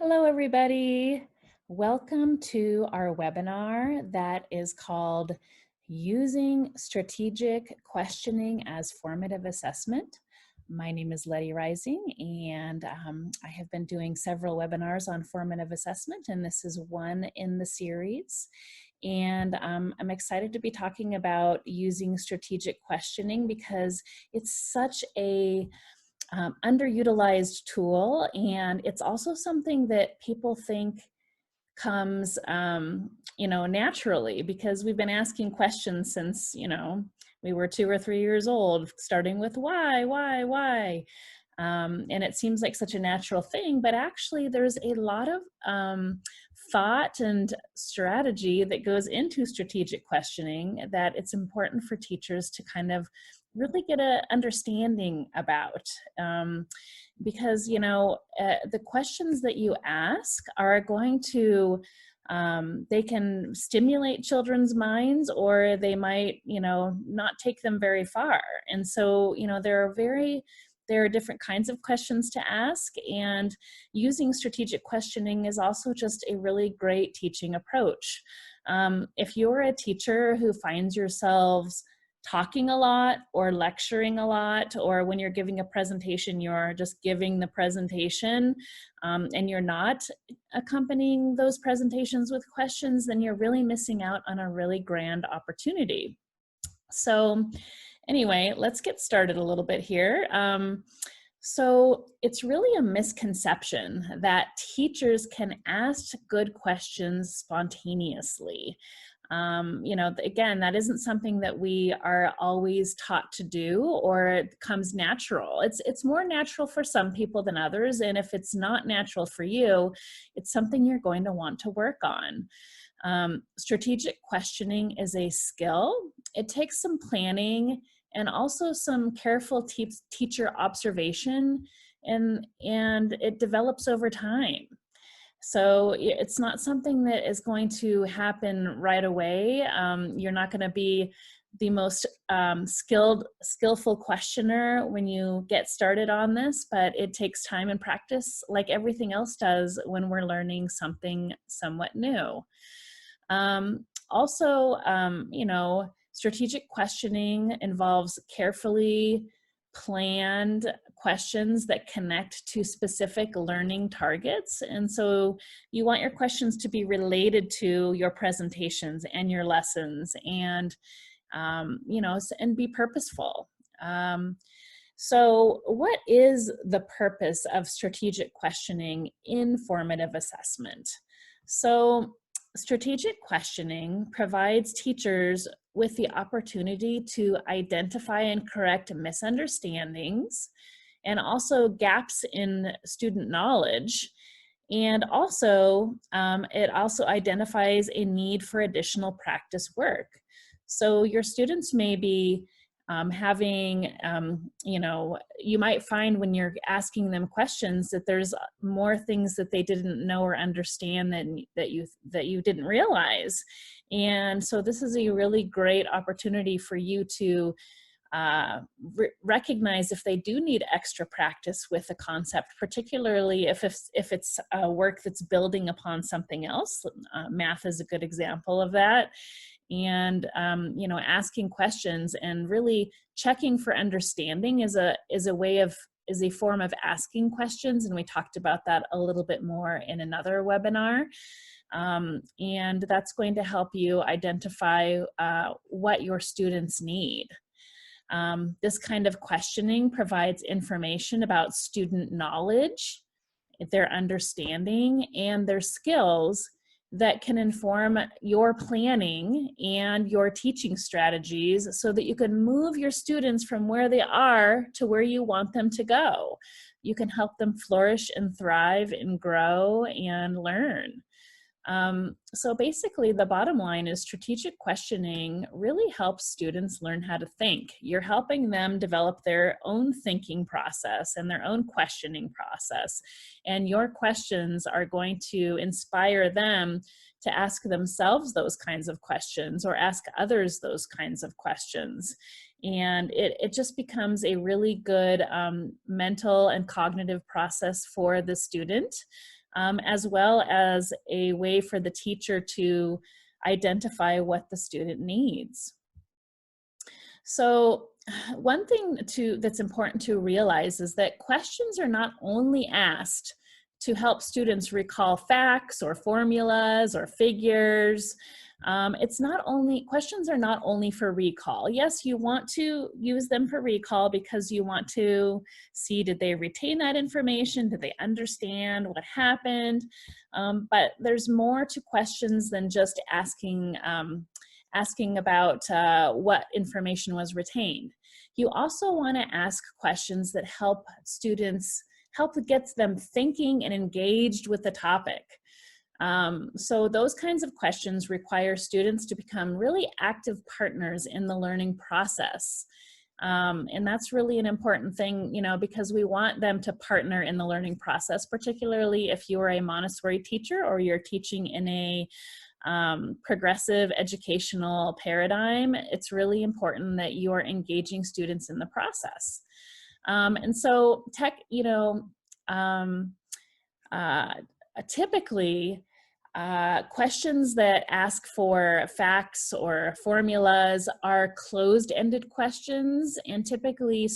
Hello, everybody. Welcome to our webinar that is called Using Strategic Questioning as Formative Assessment. My name is Letty Rising, and I have been doing several webinars on formative assessment, and this is one in the series. And I'm excited to be talking about using strategic questioning because it's such a underutilized tool, and it's also something that people think comes naturally, because we've been asking questions since we were 2 or 3 years old, starting with why, and it seems like such a natural thing, but actually there's a lot of thought and strategy that goes into strategic questioning that it's important for teachers to kind of really get an understanding about, because the questions that you ask are going to they can stimulate children's minds, or they might not take them very far. And so there are different kinds of questions to ask, and using strategic questioning is also just a really great teaching approach. If you're a teacher who finds yourselves talking a lot or lecturing a lot, or when you're giving a presentation, you're just giving the presentation, and you're not accompanying those presentations with questions, then you're really missing out on a really grand opportunity. So anyway, let's get started a little bit here. So it's really a misconception that teachers can ask good questions spontaneously. Again, that isn't something that we are always taught to do, or it comes natural. It's more natural for some people than others, and if it's not natural for you, it's something you're going to want to work on. Strategic questioning is a skill. It takes some planning and also some careful teacher observation, and it develops over time. So it's not something that is going to happen right away. You're not going to be the most skillful questioner when you get started on this, but it takes time and practice, like everything else does when we're learning something somewhat new. Strategic questioning involves carefully planned questions that connect to specific learning targets. And so you want your questions to be related to your presentations and your lessons, and, and be purposeful. So what is the purpose of strategic questioning in formative assessment? So strategic questioning provides teachers with the opportunity to identify and correct misunderstandings, and also gaps in student knowledge. And also, it also identifies a need for additional practice work. So your students may be you might find when you're asking them questions that there's more things that they didn't know or understand that you didn't realize. And so this is a really great opportunity for you to recognize if they do need extra practice with a concept, particularly if it's work that's building upon something else. Math is a good example of that. And asking questions and really checking for understanding is a form of asking questions, and we talked about that a little bit more in another webinar. And that's going to help you identify what your students need. This kind of questioning provides information about student knowledge, their understanding, and their skills that can inform your planning and your teaching strategies, so that you can move your students from where they are to where you want them to go. You can help them flourish and thrive and grow and learn. So basically, the bottom line is strategic questioning really helps students learn how to think. You're helping them develop their own thinking process and their own questioning process. And your questions are going to inspire them to ask themselves those kinds of questions, or ask others those kinds of questions. And it just becomes a really good mental and cognitive process for the student. as well as a way for the teacher to identify what the student needs. So one thing that's important to realize is that questions are not only asked to help students recall facts or formulas or figures. Questions are not only for recall. Yes, you want to use them for recall because you want to see, did they retain that information? Did they understand what happened? But there's more to questions than just asking about what information was retained. You also want to ask questions that help get them thinking and engaged with the topic. So those kinds of questions require students to become really active partners in the learning process. And that's really an important thing, because we want them to partner in the learning process, particularly if you are a Montessori teacher or you're teaching in a progressive educational paradigm. It's really important that you are engaging students in the process. And so typically, questions that ask for facts or formulas are closed-ended questions, and typically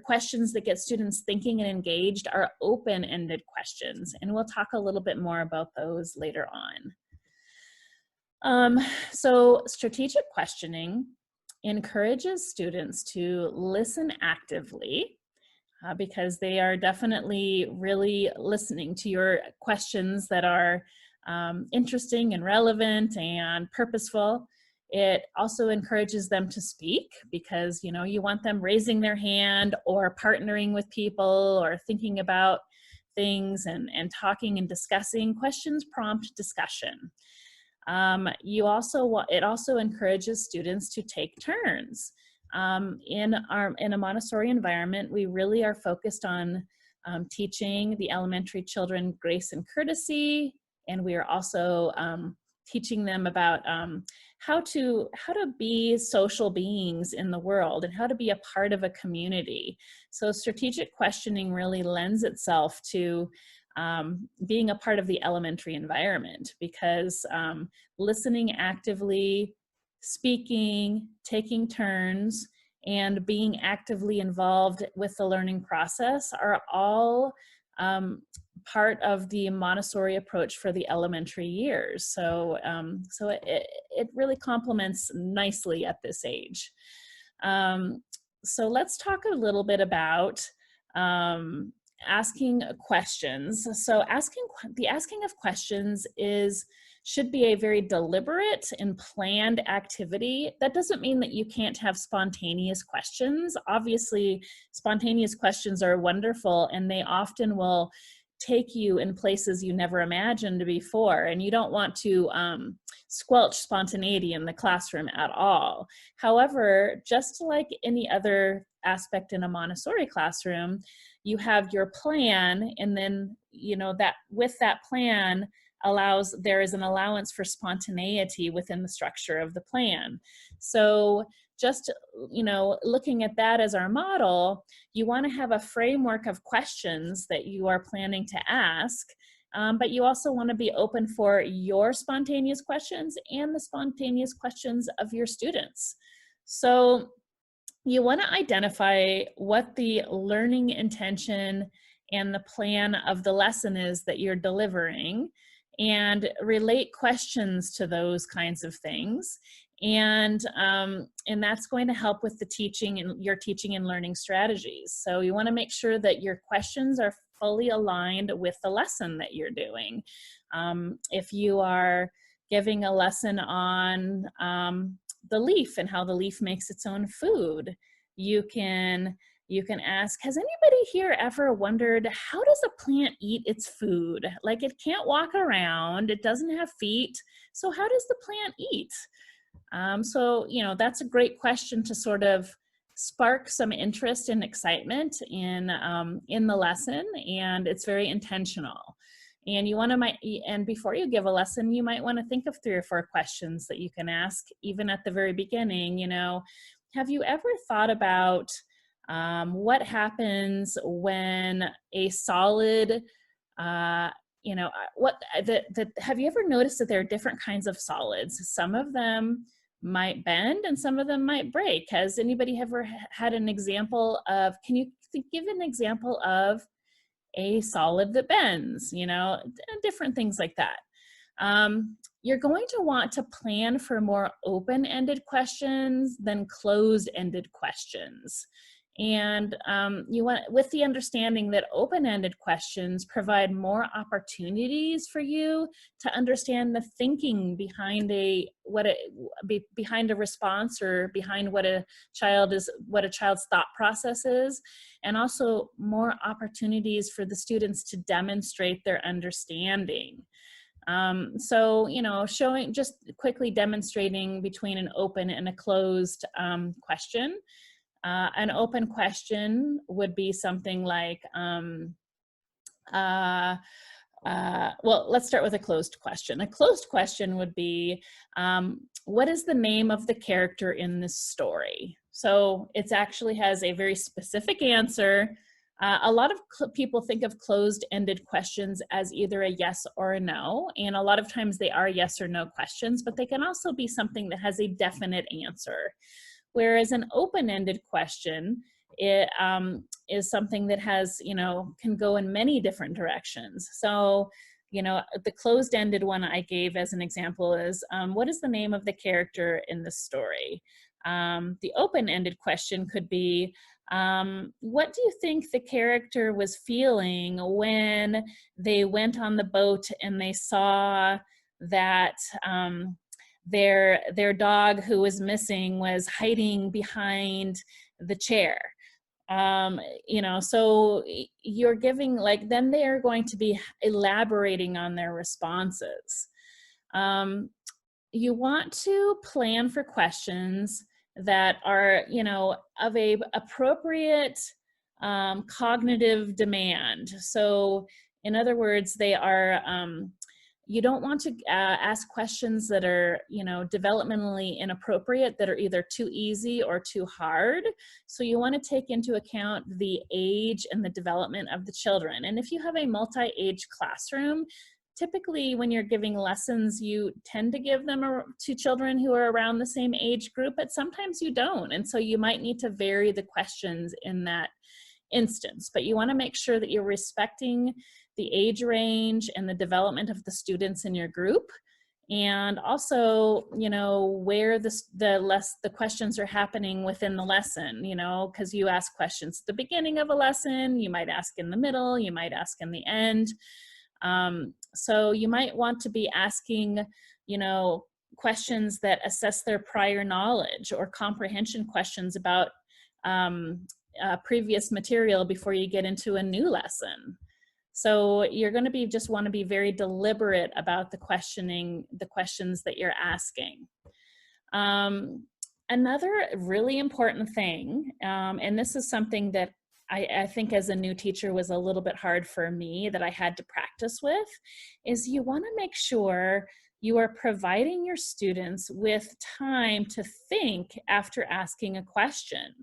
questions that get students thinking and engaged are open-ended questions, and we'll talk a little bit more about those later on. So strategic questioning encourages students to listen actively because they are definitely really listening to your questions that are interesting and relevant and purposeful. It also encourages them to speak because, you want them raising their hand or partnering with people or thinking about things and talking and discussing. Questions prompt discussion. It also encourages students to take turns. In a Montessori environment, we really are focused on teaching the elementary children grace and courtesy, and we are also teaching them about how to be social beings in the world and how to be a part of a community. So strategic questioning really lends itself to being a part of the elementary environment because listening actively, speaking, taking turns, and being actively involved with the learning process are all part of the Montessori approach for the elementary years. So, it really complements nicely at this age. So let's talk a little bit about asking questions. So the asking of questions should be a very deliberate and planned activity. That doesn't mean that you can't have spontaneous questions. Obviously, spontaneous questions are wonderful and they often will take you in places you never imagined before, and you don't want to squelch spontaneity in the classroom at all. However, just like any other aspect in a Montessori classroom, you have your plan, and then that with that plan there is an allowance for spontaneity within the structure of the plan. So just looking at that as our model, you want to have a framework of questions that you are planning to ask, but you also want to be open for your spontaneous questions and the spontaneous questions of your students. So you want to identify what the learning intention and the plan of the lesson is that you're delivering, and relate questions to those kinds of things. And that's going to help with the teaching and your teaching and learning strategies. So you want to make sure that your questions are fully aligned with the lesson that you're doing. If you are giving a lesson on the leaf and how the leaf makes its own food, you can ask, has anybody here ever wondered, how does a plant eat its food? Like, it can't walk around, it doesn't have feet, so how does the plant eat? So, that's a great question to sort of spark some interest and excitement in the lesson, and it's very intentional. And and before you give a lesson, you might want to think of 3 or 4 questions that you can ask, even at the very beginning. Have you ever thought about what happens when a solid You know, have you ever noticed that there are different kinds of solids? Some of them might bend and some of them might break. Has anybody ever had an example of, can you give an example of a solid that bends, you know, different things like that. You're going to want to plan for more open-ended questions than closed-ended questions. And you want, with the understanding that open-ended questions provide more opportunities for you to understand the thinking behind behind a response, or behind what a child's thought process is, and also more opportunities for the students to demonstrate their understanding. So, you know, just quickly demonstrating between an open and a closed question. An open question would be something like, well, let's start with a closed question. A closed question would be, what is the name of the character in this story? So it actually has a very specific answer. A lot of people think of closed-ended questions as either a yes or a no, and a lot of times they are yes or no questions, but they can also be something that has a definite answer. Whereas an open-ended question, it is something that has, you know, can go in many different directions. So, you know, the closed-ended one I gave as an example is, what is the name of the character in this story? The open-ended question could be, what do you think the character was feeling when they went on the boat and they saw that their dog who was missing was hiding behind the chair? You know, so you're giving, like, then they are going to be elaborating on their responses. You want to plan for questions that are, you know, of a appropriate cognitive demand. So in other words, they are, you don't want to ask questions that are, you know, developmentally inappropriate, that are either too easy or too hard. So you want to take into account the age and the development of the children. And if you have a multi-age classroom, typically when you're giving lessons, you tend to give them to children who are around the same age group, but sometimes you don't. And so you might need to vary the questions in that instance, but you want to make sure that you're respecting the age range and the development of the students in your group. And also, you know, where the questions are happening within the lesson, you know, because you ask questions at the beginning of a lesson, you might ask in the middle, you might ask in the end. So you might want to be asking, you know, questions that assess their prior knowledge, or comprehension questions about previous material before you get into a new lesson. So you're going to just want to be very deliberate about the questions that you're asking. Another really important thing, and this is something that I think as a new teacher was a little bit hard for me, that I had to practice with, is you want to make sure you are providing your students with time to think after asking a question.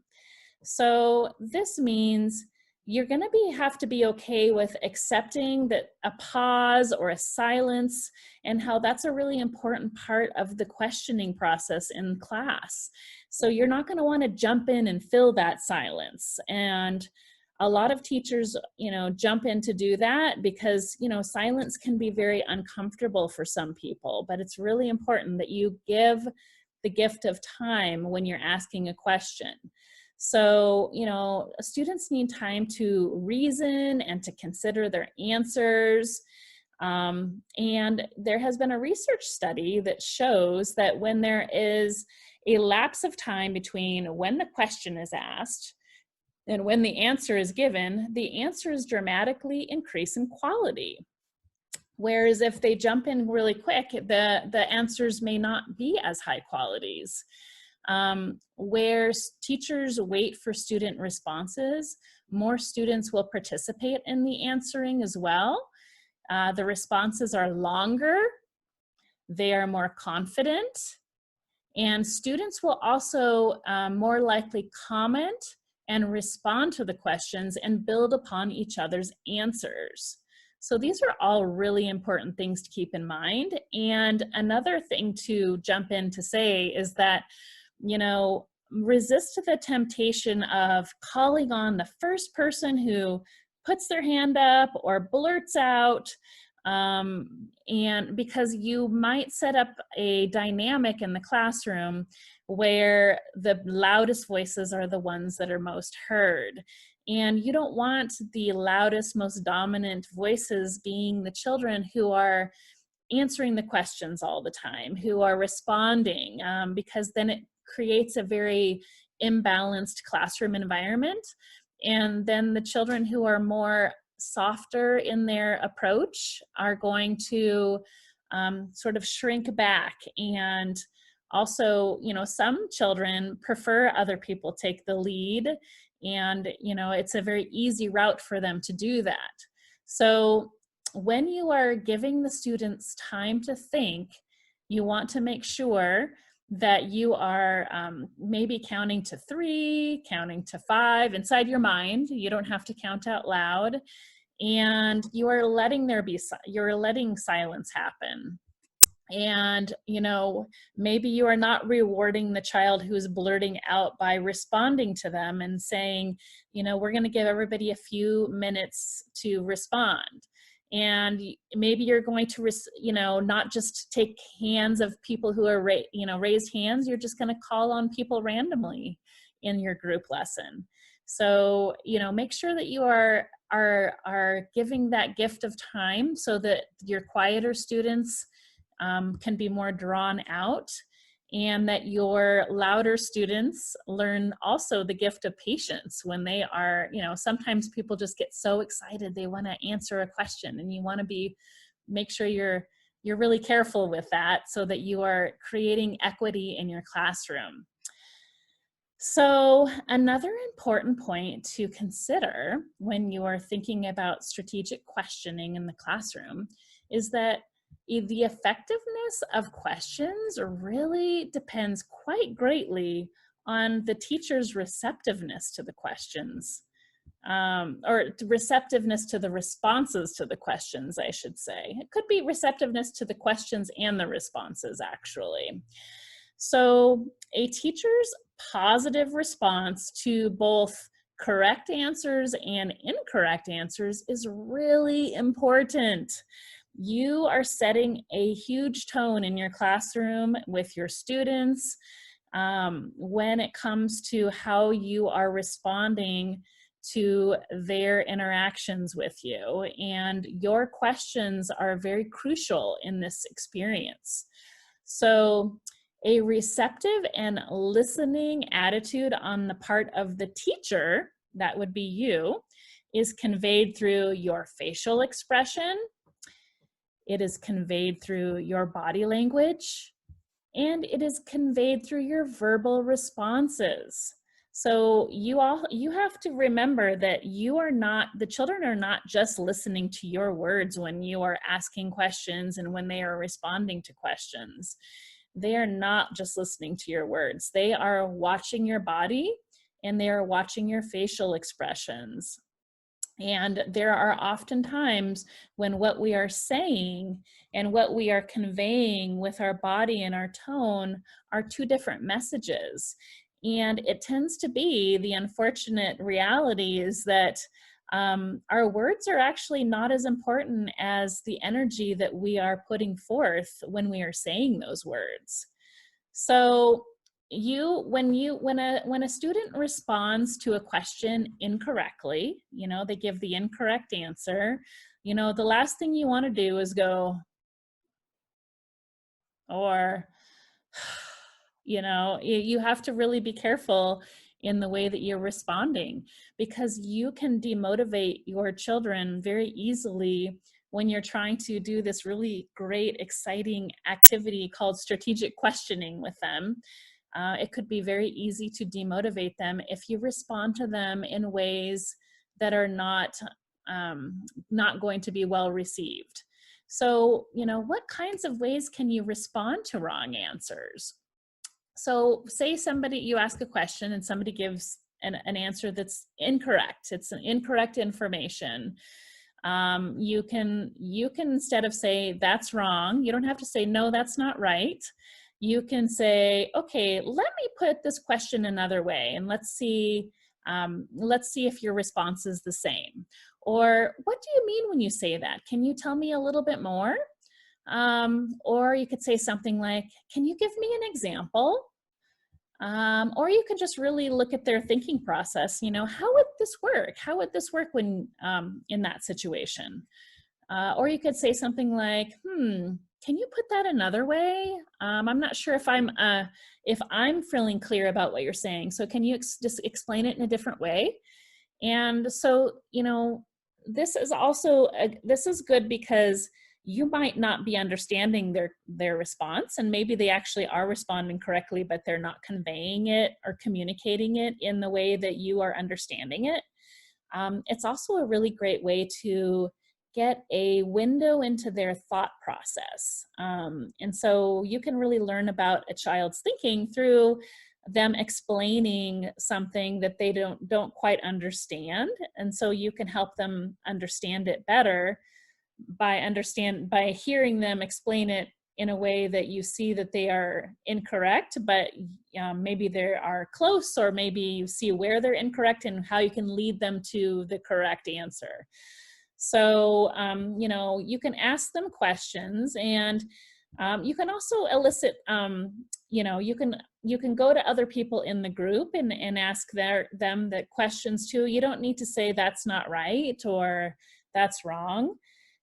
So this means you're going to have to be okay with accepting that a pause or a silence, and how that's a really important part of the questioning process in class. So you're not going to want to jump in and fill that silence. And a lot of teachers, you know, jump in to do that because, you know, silence can be very uncomfortable for some people, but it's really important that you give the gift of time when you're asking a question. So, you know, students need time to reason and to consider their answers. And there has been a research study that shows that when there is a lapse of time between when the question is asked and when the answer is given, the answers dramatically increase in quality. Whereas if they jump in really quick, the answers may not be as high qualities. Where teachers wait for student responses, more students will participate in the answering as well. The responses are longer, they are more confident, and students will also more likely comment and respond to the questions and build upon each other's answers. So these are all really important things to keep in mind. And another thing to jump in to say is that, you know, resist the temptation of calling on the first person who puts their hand up or blurts out, and because you might set up a dynamic in the classroom where the loudest voices are the ones that are most heard. And you don't want the loudest, most dominant voices being the children who are answering the questions all the time, who are responding, because then it creates a very imbalanced classroom environment. And then the children who are more softer in their approach are going to sort of shrink back. And also, you know, some children prefer other people take the lead, and, you know, it's a very easy route for them to do that. So when you are giving the students time to think, you want to make sure that you are maybe counting to 3, counting to 5 inside your mind. You don't have to count out loud. And you are letting you're letting silence happen. And, you know, maybe you are not rewarding the child who's blurting out by responding to them and saying, you know, we're going to give everybody a few minutes to respond. And maybe you're going to, you know, not just take hands of people who are, raised hands. You're just going to call on people randomly in your group lesson. So, you know, make sure that you are giving that gift of time so that your quieter students can be more drawn out, and that your louder students learn also the gift of patience when they are, you know, sometimes people just get so excited they want to answer a question, and you want to make sure you're really careful with that so that you are creating equity in your classroom. So another important point to consider when you are thinking about strategic questioning in the classroom is that the effectiveness of questions really depends quite greatly on the teacher's receptiveness to the questions, or receptiveness to the responses to the questions, I should say. It could be receptiveness to the questions and the responses, actually. So a teacher's positive response to both correct answers and incorrect answers is really important. You are setting a huge tone in your classroom with your students when it comes to how you are responding to their interactions with you. And your questions are very crucial in this experience. So a receptive and listening attitude on the part of the teacher, that would be you, is conveyed through your facial expression. It is conveyed through your body language, and it is conveyed through your verbal responses. So you have to remember that the children are not just listening to your words when you are asking questions and when they are responding to questions. They are not just listening to your words. They are watching your body, and they are watching your facial expressions. And there are often times when what we are saying and what we are conveying with our body and our tone are two different messages. And it tends to be the unfortunate reality is that our words are actually not as important as the energy that we are putting forth when we are saying those words. So when a student responds to a question incorrectly, you know, they give the incorrect answer, you know, the last thing you want to do is go, or, you know, you have to really be careful in the way that you're responding, because you can demotivate your children very easily when you're trying to do this really great, exciting activity called strategic questioning with them. It could be very easy to demotivate them if you respond to them in ways that are not going to be well received. So, you know, what kinds of ways can you respond to wrong answers? So say you ask a question and somebody gives an answer that's incorrect. It's an incorrect information. You can instead of say, that's wrong, you don't have to say, no, that's not right. You can say, okay, let me put this question another way, and let's see if your response is the same. Or what do you mean when you say that? Can you tell me a little bit more? Or you could say something like, can you give me an example? Or you could just really look at their thinking process. You know, how would this work? How would this work when in that situation? Or you could say something like, can you put that another way? I'm not sure if I'm feeling clear about what you're saying. So can you just explain it in a different way? And so, you know, this is also, this is good because you might not be understanding their response, and maybe they actually are responding correctly, but they're not conveying it or communicating it in the way that you are understanding it. It's also a really great way to get a window into their thought process. And so you can really learn about a child's thinking through them explaining something that they don't quite understand. And so you can help them understand it better by hearing them explain it in a way that you see that they are incorrect, but maybe they are close, or maybe you see where they're incorrect and how you can lead them to the correct answer. So, you know, you can ask them questions, and you can also elicit, you know, you can go to other people in the group and ask them the questions too. You don't need to say that's not right or that's wrong.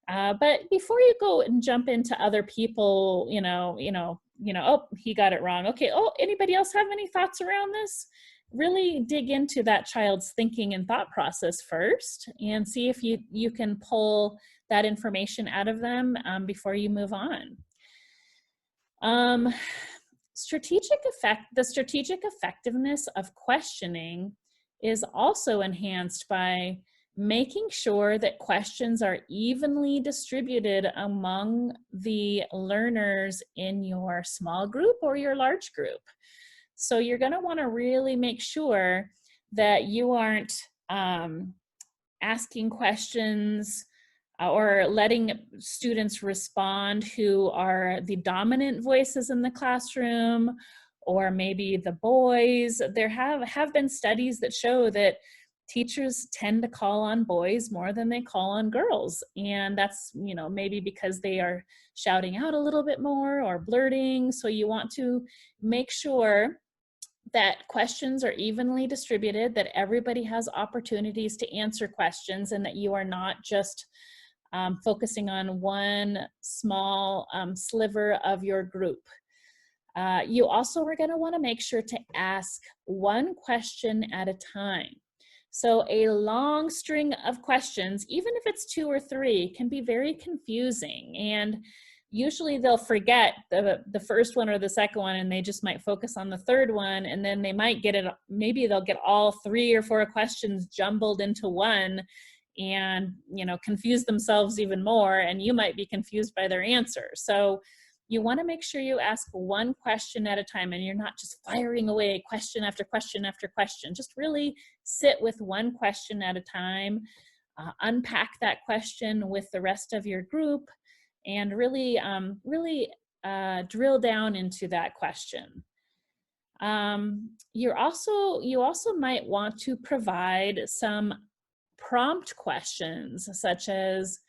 But before you go and jump into other people, oh, he got it wrong. Okay. Oh, anybody else have any thoughts around this? Really dig into that child's thinking and thought process first, and see if you can pull that information out of them before you move on. The strategic effectiveness of questioning is also enhanced by making sure that questions are evenly distributed among the learners in your small group or your large group. So you're going to want to really make sure that you aren't asking questions or letting students respond who are the dominant voices in the classroom, or maybe the boys. There have been studies that show that teachers tend to call on boys more than they call on girls. And that's, you know, maybe because they are shouting out a little bit more or blurting. So you want to make sure that questions are evenly distributed, that everybody has opportunities to answer questions, and that you are not just focusing on one small sliver of your group. You also are going to want to make sure to ask one question at a time. So a long string of questions, even if it's 2 or 3, can be very confusing, and usually they'll forget the first one or the second one, and they just might focus on the third one, and then they might get it, maybe they'll get all 3 or 4 questions jumbled into one, and, you know, confuse themselves even more, and you might be confused by their answer. So you want to make sure you ask one question at a time, and you're not just firing away question after question after question. Just really sit with one question at a time, unpack that question with the rest of your group, and really drill down into that question. You also might want to provide some prompt questions, such as,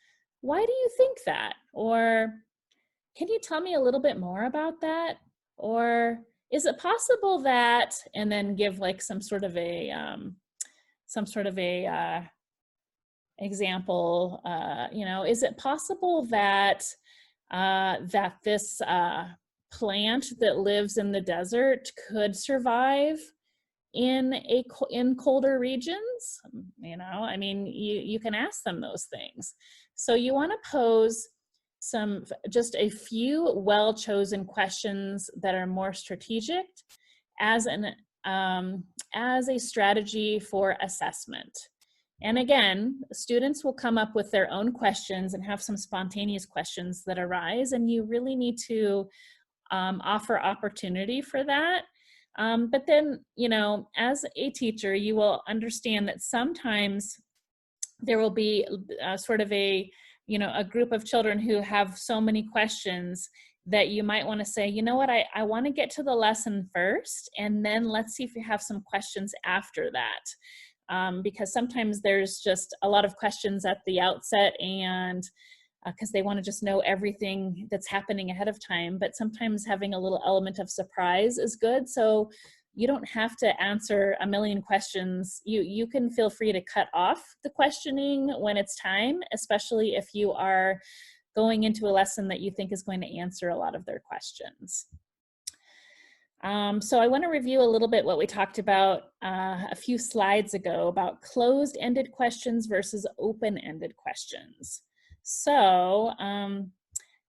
why do you think that? Or, can you tell me a little bit more about that? Or, is it possible that, and then give like some sort of a example, you know, is it possible that that this plant that lives in the desert could survive in colder regions? You know, I mean, you can ask them those things. So you want to pose just a few well-chosen questions that are more strategic as a strategy for assessment. And again, students will come up with their own questions and have some spontaneous questions that arise, and you really need to offer opportunity for that. But then, you know, as a teacher, you will understand that sometimes there will be sort of a group of children who have so many questions that you might want to say, you know what, I want to get to the lesson first, and then let's see if you have some questions after that. Because sometimes there's just a lot of questions at the outset, and because they want to just know everything that's happening ahead of time, but sometimes having a little element of surprise is good. So you don't have to answer a million questions. You can feel free to cut off the questioning when it's time, especially if you are going into a lesson that you think is going to answer a lot of their questions. So I want to review a little bit what we talked about a few slides ago about closed-ended questions versus open-ended questions. So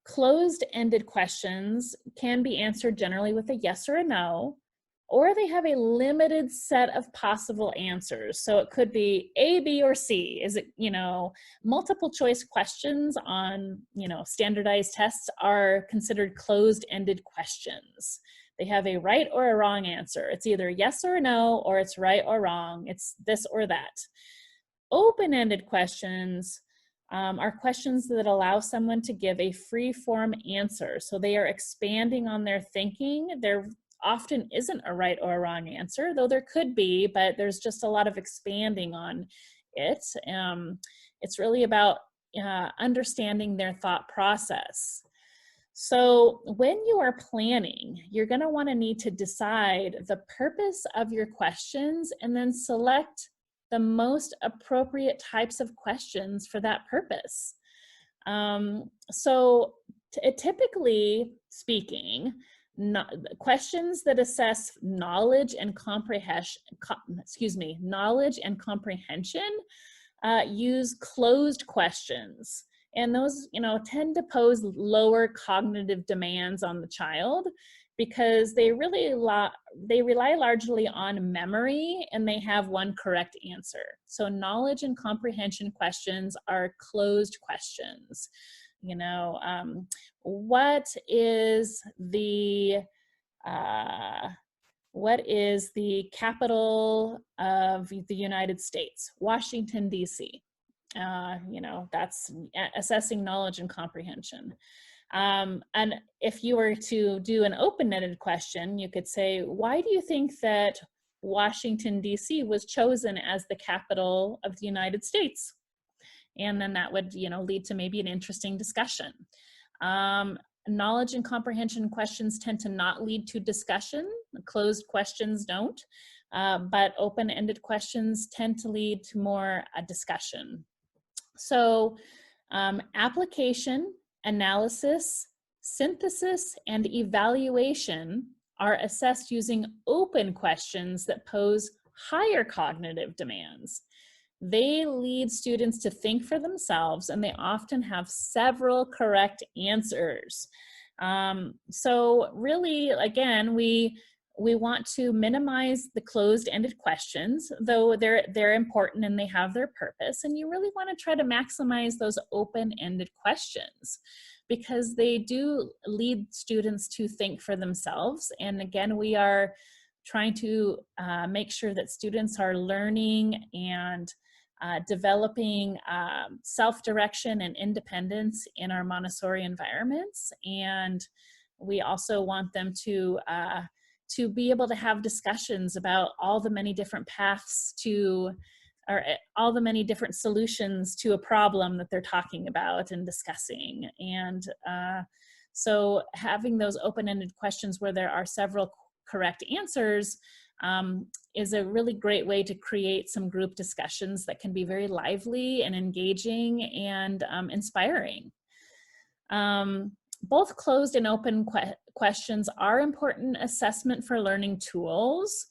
closed-ended questions can be answered generally with a yes or a no, or they have a limited set of possible answers. So it could be A, B, or C. Is it, multiple choice questions on, standardized tests are considered closed-ended questions. They have a right or a wrong answer. It's either yes or no, or it's right or wrong. It's this or that. Open-ended questions are questions that allow someone to give a free-form answer. So they are expanding on their thinking. There often isn't a right or a wrong answer, though there could be, but there's just a lot of expanding on it. It's really about understanding their thought process. So when you are planning, you're going to want to need to decide the purpose of your questions and then select the most appropriate types of questions for that purpose. Typically speaking, questions that assess knowledge and comprehension, use closed questions. And those, tend to pose lower cognitive demands on the child because they rely largely on memory, and they have one correct answer. So knowledge and comprehension questions are closed questions. What is the capital of the United States? Washington, D.C. That's assessing knowledge and comprehension. And if you were to do an open-ended question, you could say, why do you think that Washington, D.C. was chosen as the capital of the United States? And then that would, lead to maybe an interesting discussion. Knowledge and comprehension questions tend to not lead to discussion. Closed questions don't, but open-ended questions tend to lead to more a discussion. So application, analysis, synthesis, and evaluation are assessed using open questions that pose higher cognitive demands. They lead students to think for themselves, and they often have several correct answers. So really, again, we want to minimize the closed-ended questions, though they're important and they have their purpose. And you really want to try to maximize those open-ended questions because they do lead students to think for themselves. And again, we are trying to make sure that students are learning and developing self-direction and independence in our Montessori environments. And we also want them to be able to have discussions about all the many different paths or all the many different solutions to a problem that they're talking about and discussing. And so having those open-ended questions where there are several correct answers is a really great way to create some group discussions that can be very lively and engaging and inspiring. Both closed and open questions are important assessment for learning tools.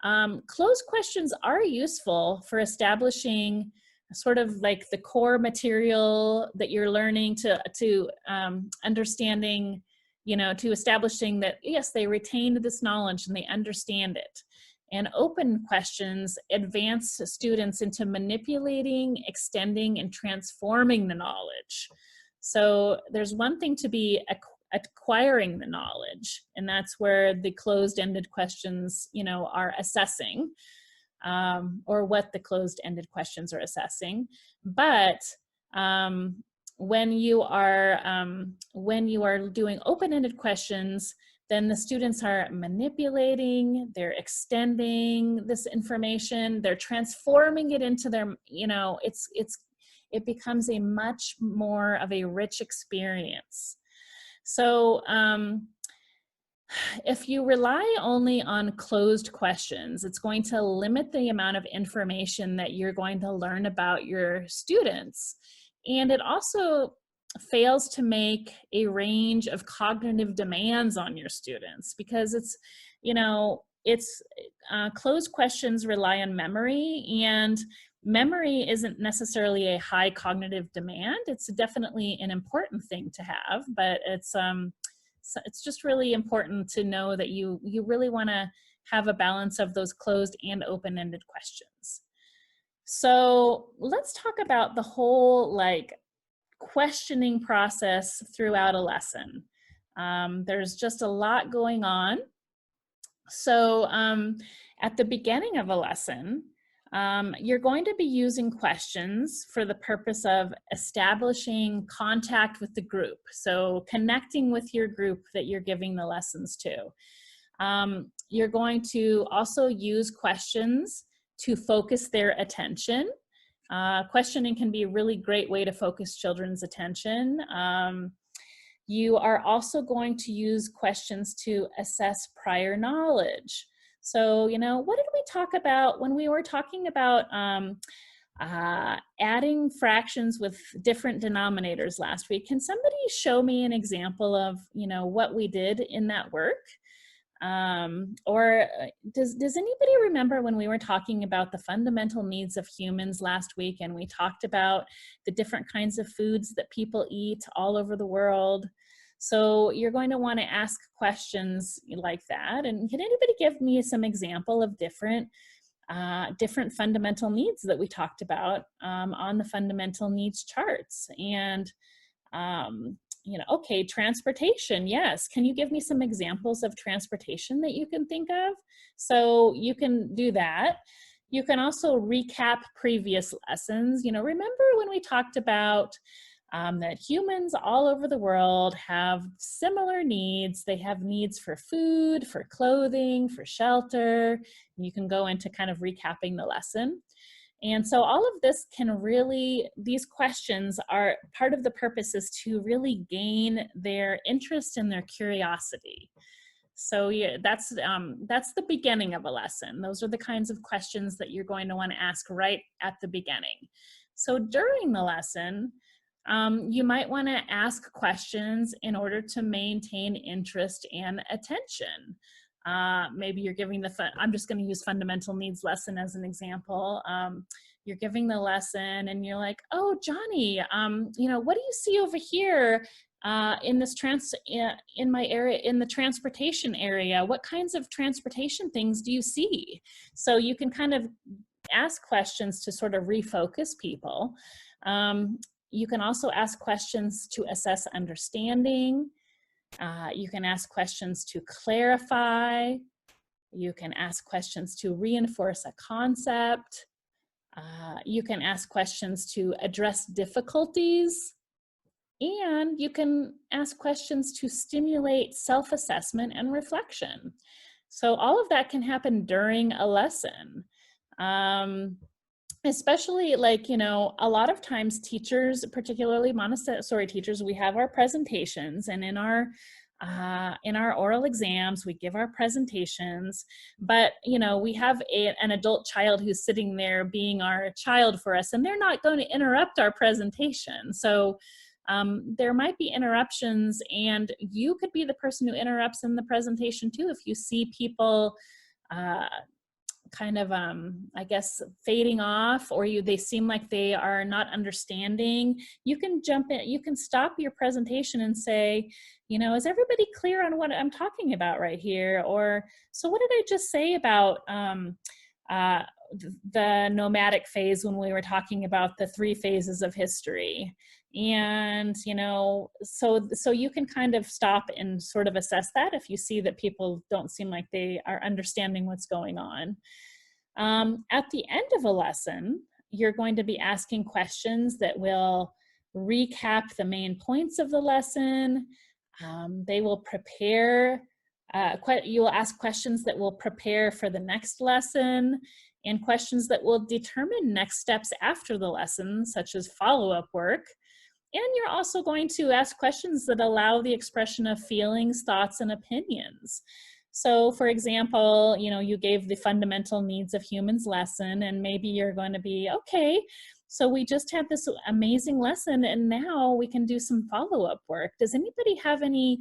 Closed questions are useful for establishing sort of like the core material that you're learning to understanding, to establishing that, yes, they retained this knowledge and they understand it. And open questions advance students into manipulating, extending, and transforming the knowledge. So there's one thing to be acquiring the knowledge, and that's where the closed-ended questions, are assessing. or what the closed-ended questions are assessing. But when you are doing open-ended questions, then the students are manipulating, they're extending this information, they're transforming it into their, it becomes a much more of a rich experience. So if you rely only on closed questions, it's going to limit the amount of information that you're going to learn about your students. And it also fails to make a range of cognitive demands on your students, because it's, closed questions rely on memory, and memory isn't necessarily a high cognitive demand. It's definitely an important thing to have, but it's just really important to know that you really want to have a balance of those closed and open-ended questions. So let's talk about the whole questioning process throughout a lesson. There's just a lot going on. So at the beginning of a lesson, you're going to be using questions for the purpose of establishing contact with the group. So connecting with your group that you're giving the lessons to. You're going to also use questions to focus their attention. Questioning can be a really great way to focus children's attention. You are also going to use questions to assess prior knowledge. So, what did we talk about when we were talking about adding fractions with different denominators last week? Can somebody show me an example of, what we did in that work? Or does anybody remember when we were talking about the fundamental needs of humans last week, and we talked about the different kinds of foods that people eat all over the world? So you're going to want to ask questions like that. And can anybody give me some example of different fundamental needs that we talked about on the fundamental needs charts? And okay, transportation, yes. Can you give me some examples of transportation that you can think of? So you can do that. You can also recap previous lessons. Remember when we talked about that humans all over the world have similar needs. They have needs for food, for clothing, for shelter. You can go into kind of recapping the lesson. And so all of this these questions are part of the purpose is to really gain their interest and their curiosity. So yeah, that's the beginning of a lesson. Those are the kinds of questions that you're going to want to ask right at the beginning. So during the lesson, you might want to ask questions in order to maintain interest and attention. Maybe you're giving I'm just going to use fundamental needs lesson as an example. You're giving the lesson and you're like, oh, Johnny, what do you see over here in my area, in the transportation area? What kinds of transportation things do you see? So you can kind of ask questions to sort of refocus people. You can also ask questions to assess understanding. You can ask questions to clarify. You can ask questions to reinforce a concept. You can ask questions to address difficulties. And you can ask questions to stimulate self-assessment and reflection. So all of that can happen during a lesson. Especially a lot of times teachers, particularly Montessori teachers, we have our presentations, and in our oral exams, we give our presentations, but we have an adult child who's sitting there being our child for us, and they're not going to interrupt our presentation. So there might be interruptions, and you could be the person who interrupts in the presentation too. If you see people kind of, I guess, fading off, or they seem like they are not understanding, you can jump in, you can stop your presentation and say, is everybody clear on what I'm talking about right here? Or, so what did I just say about the nomadic phase when we were talking about the 3 phases of history? And, so you can kind of stop and sort of assess that if you see that people don't seem like they are understanding what's going on. At the end of a lesson, you're going to be asking questions that will recap the main points of the lesson. They will prepare, you will ask questions that will prepare for the next lesson, and questions that will determine next steps after the lesson, such as follow-up work. And you're also going to ask questions that allow the expression of feelings, thoughts, and opinions. So for example, you gave the fundamental needs of humans lesson, and maybe you're going to be, okay, so we just had this amazing lesson and now we can do some follow-up work. Does anybody have any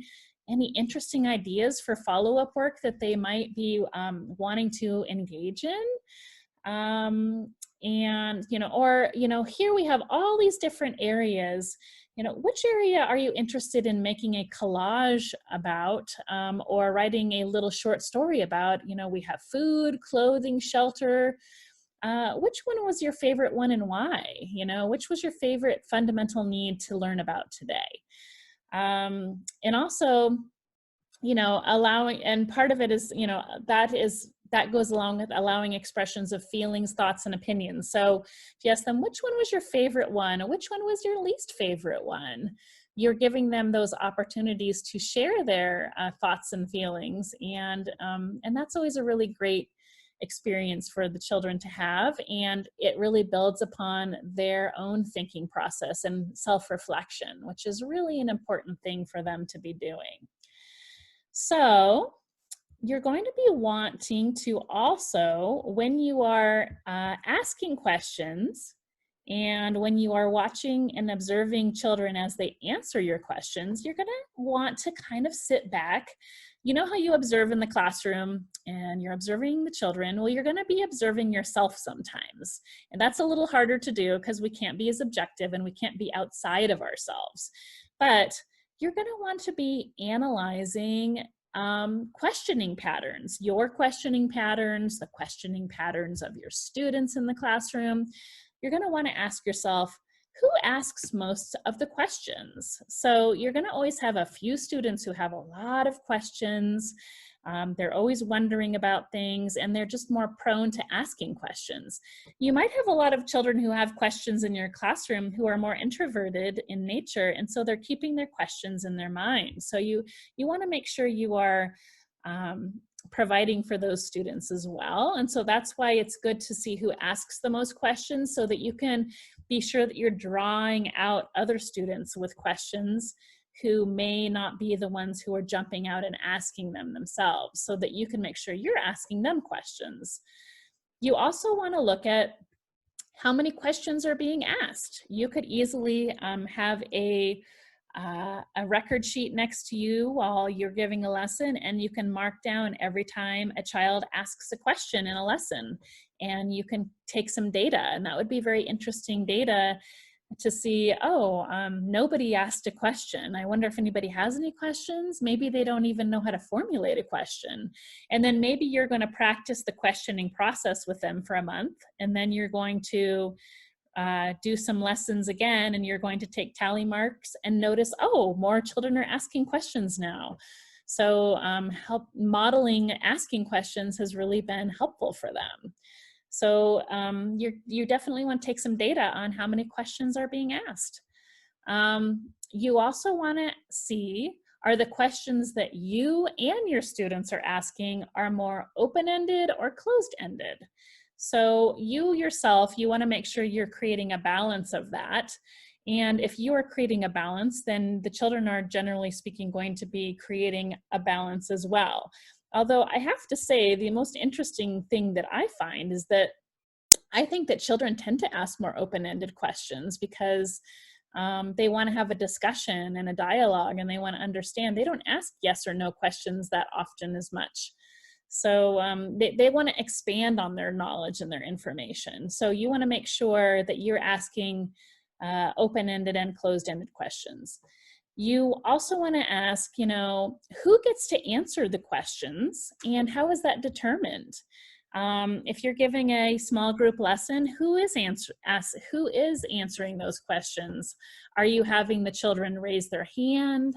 interesting ideas for follow-up work that they might be wanting to engage in? Here we have all these different areas. Which area are you interested in making a collage about, or writing a little short story about? We have food, clothing, shelter. Which one was your favorite one and why? Which was your favorite fundamental need to learn about today? And also, allowing, and part of it is, that goes along with allowing expressions of feelings, thoughts, and opinions. So if you ask them, which one was your favorite one? Or which one was your least favorite one? You're giving them those opportunities to share their thoughts and feelings. And that's always a really great experience for the children to have. And it really builds upon their own thinking process and self-reflection, which is really an important thing for them to be doing. So you're going to be wanting to also, when you are asking questions and when you are watching and observing children as they answer your questions, you're going to want to kind of sit back. You know how you observe in the classroom and you're observing the children? Well, you're going to be observing yourself sometimes. And that's a little harder to do because we can't be as objective and we can't be outside of ourselves. But you're going to want to be analyzing questioning patterns, your questioning patterns, the questioning patterns of your students in the classroom. You're going to want to ask yourself, who asks most of the questions? So you're going to always have a few students who have a lot of questions. They're always wondering about things, and they're just more prone to asking questions. You might have a lot of children who have questions in your classroom who are more introverted in nature, and so they're keeping their questions in their mind. So you want to make sure you are providing for those students as well. And so that's why it's good to see who asks the most questions, so that you can be sure that you're drawing out other students with questions who may not be the ones who are jumping out and asking them themselves, so that you can make sure you're asking them questions. You also want to look at how many questions are being asked. You could easily have a record sheet next to you while you're giving a lesson, and you can mark down every time a child asks a question in a lesson, and you can take some data, and that would be very interesting data to see, nobody asked a question. I wonder if anybody has any questions. Maybe they don't even know how to formulate a question. And then maybe you're going to practice the questioning process with them for a month, and then you're going to do some lessons again, and you're going to take tally marks and notice, more children are asking questions now. So modeling asking questions has really been helpful for them. So you definitely want to take some data on how many questions are being asked. You also want to see, are the questions that you and your students are asking are more open-ended or closed-ended? So you yourself, you want to make sure you're creating a balance of that. And if you are creating a balance, then the children are, generally speaking, going to be creating a balance as well. Although I have to say, the most interesting thing that I find is that I think that children tend to ask more open-ended questions because they want to have a discussion and a dialogue, and they want to understand. They don't ask yes or no questions that often as much. So they want to expand on their knowledge and their information. So you want to make sure that you're asking open-ended and closed-ended questions. You also want to ask, who gets to answer the questions and how is that determined? If you're giving a small group lesson, who is answering those questions? Are you having the children raise their hand?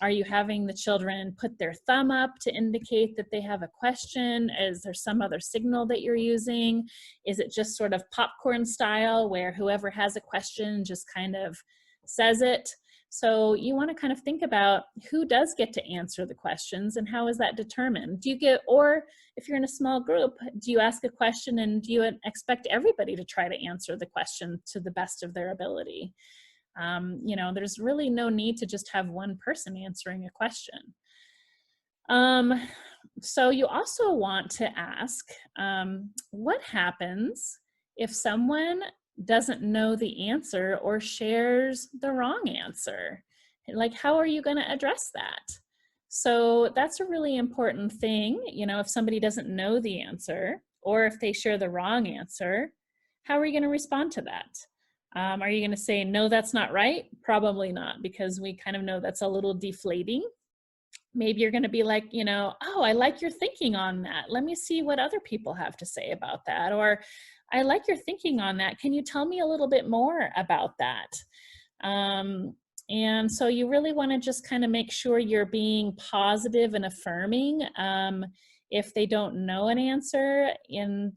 Are you having the children put their thumb up to indicate that they have a question? Is there some other signal that you're using? Is it just sort of popcorn style where whoever has a question just kind of says it? So you want to kind of think about who does get to answer the questions and how is that determined? Do you get, or if you're in a small group, do you ask a question and do you expect everybody to try to answer the question to the best of their ability? You know, there's really no need to just have one person answering a question. So you also want to ask, what happens if someone doesn't know the answer or shares the wrong answer? Like, how are you going to address that? So that's a really important thing. You know, if somebody doesn't know the answer or if they share the wrong answer, how are you going to respond to that? Are you going to say, no, that's not right? Probably not, because we kind of know that's a little deflating. Maybe you're going to be like, you know, oh, I like your thinking on that. Let me see what other people have to say about that. Or I like your thinking on that. Can you tell me a little bit more about that? And so you really want to just kind of make sure you're being positive and affirming if they don't know an answer. And,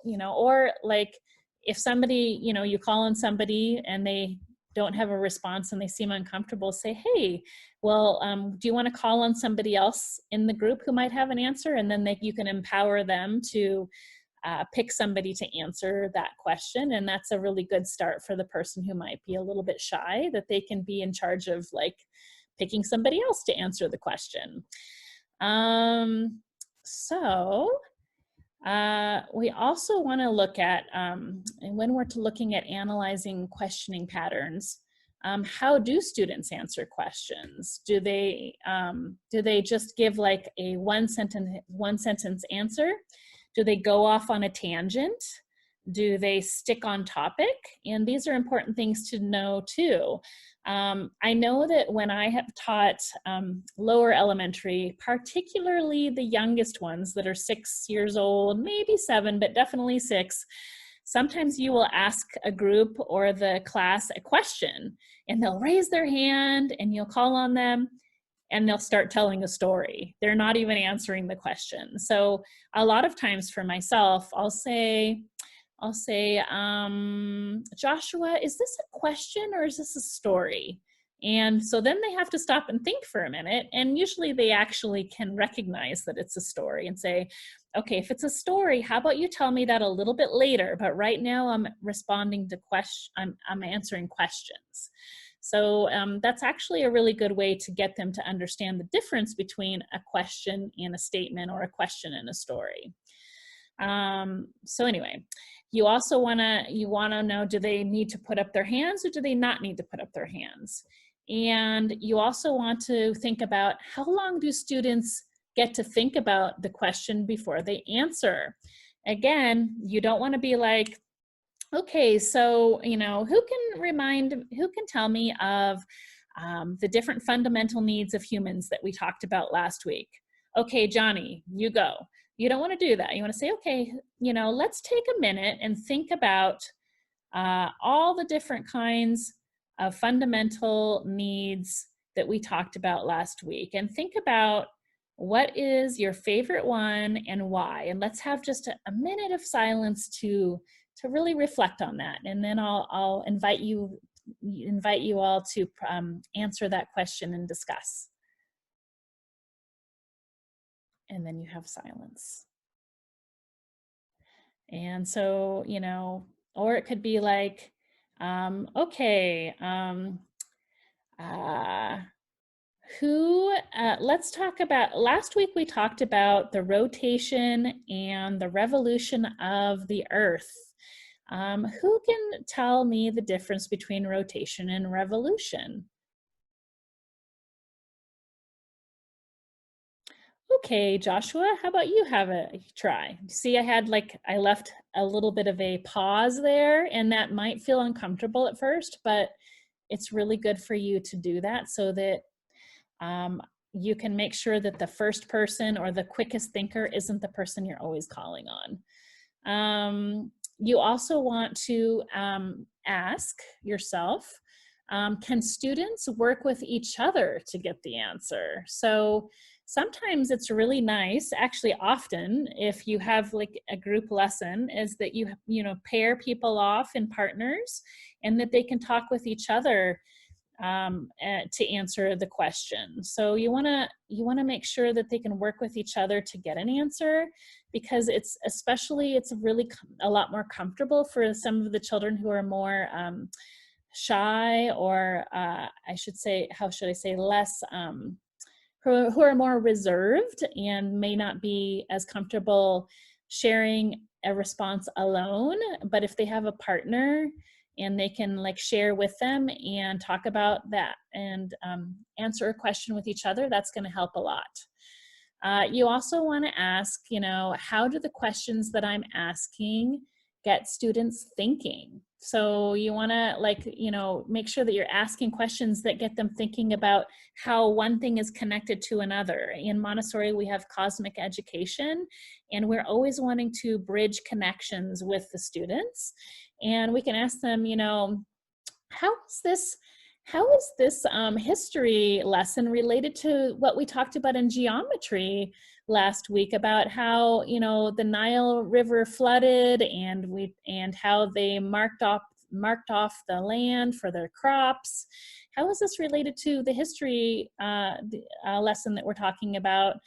you know, or like if somebody, you know, you call on somebody and they don't have a response and they seem uncomfortable, say, hey, well, do you want to call on somebody else in the group who might have an answer? And then you can empower them to pick somebody to answer that question. And that's a really good start for the person who might be a little bit shy, that they can be in charge of like picking somebody else to answer the question. We also want to look at, and when we're looking at analyzing questioning patterns, how do students answer questions? Do they just give like a one sentence answer? Do they go off on a tangent? Do they stick on topic? And these are important things to know too. I know that when I have taught lower elementary, particularly the youngest ones that are 6 years old, maybe 7, but definitely 6, sometimes you will ask a group or the class a question and they'll raise their hand and you'll call on them and they'll start telling a story. They're not even answering the question. So a lot of times for myself, I'll say, Joshua, is this a question or is this a story? And so then they have to stop and think for a minute. And usually they actually can recognize that it's a story and say, okay, if it's a story, how about you tell me that a little bit later? But right now I'm responding to I'm answering questions. So that's actually a really good way to get them to understand the difference between a question and a statement or a question and a story. So anyway, you also want to know, do they need to put up their hands or do they not need to put up their hands? And you also want to think about how long do students get to think about the question before they answer? Again, you don't want to be like, okay, so, you know, who can tell me of the different fundamental needs of humans that we talked about last week? Okay, Johnny, you go. You don't want to do that. You want to say, okay, you know, let's take a minute and think about all the different kinds of fundamental needs that we talked about last week, and think about what is your favorite one and why. And let's have just a minute of silence to really reflect on that. And then I'll invite you all to answer that question and discuss. And then you have silence. And so, you know, or it could be like, okay, let's talk about, last week we talked about the rotation and the revolution of the Earth. Who can tell me the difference between rotation and revolution? Okay, Joshua, how about you have a try? See, I left a little bit of a pause there, and that might feel uncomfortable at first, but it's really good for you to do that so that you can make sure that the first person or the quickest thinker isn't the person you're always calling on. You also want to ask yourself, Can students work with each other to get the answer? So sometimes it's really nice, actually often, if you have like a group lesson, is that you pair people off in partners and that they can talk with each other to answer the question. So you want to make sure that they can work with each other to get an answer, because it's really a lot more comfortable for some of the children who are more shy, or less, who are more reserved and may not be as comfortable sharing a response alone. But if they have a partner and they can like share with them and talk about that and answer a question with each other, that's going to help a lot. You also want to ask, how do the questions that I'm asking get students thinking? So you want to make sure that you're asking questions that get them thinking about how one thing is connected to another. In Montessori, we have cosmic education, and we're always wanting to bridge connections with the students. And we can ask them, how is this history lesson related to what we talked about in geometry last week, about how the Nile River flooded and how they marked off the land for their crops? How is this related to the history lesson that we're talking about?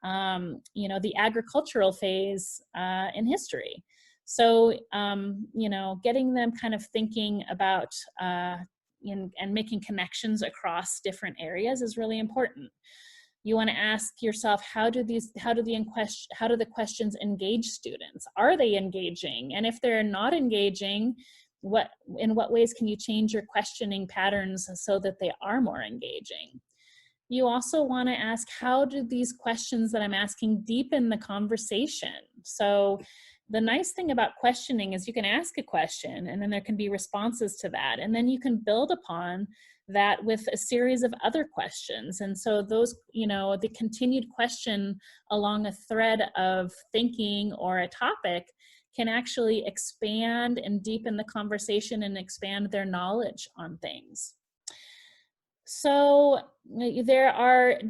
The agricultural phase in history. So getting them kind of thinking about and making connections across different areas is really important. You want to ask yourself, how do the questions engage students? Are they engaging? And if they're not engaging, in what ways can you change your questioning patterns so that they are more engaging? You also want to ask, how do these questions that I'm asking deepen the conversation? So the nice thing about questioning is you can ask a question and then there can be responses to that. And then you can build upon that with a series of other questions. And so those, the continued question along a thread of thinking or a topic can actually expand and deepen the conversation and expand their knowledge on things. So there's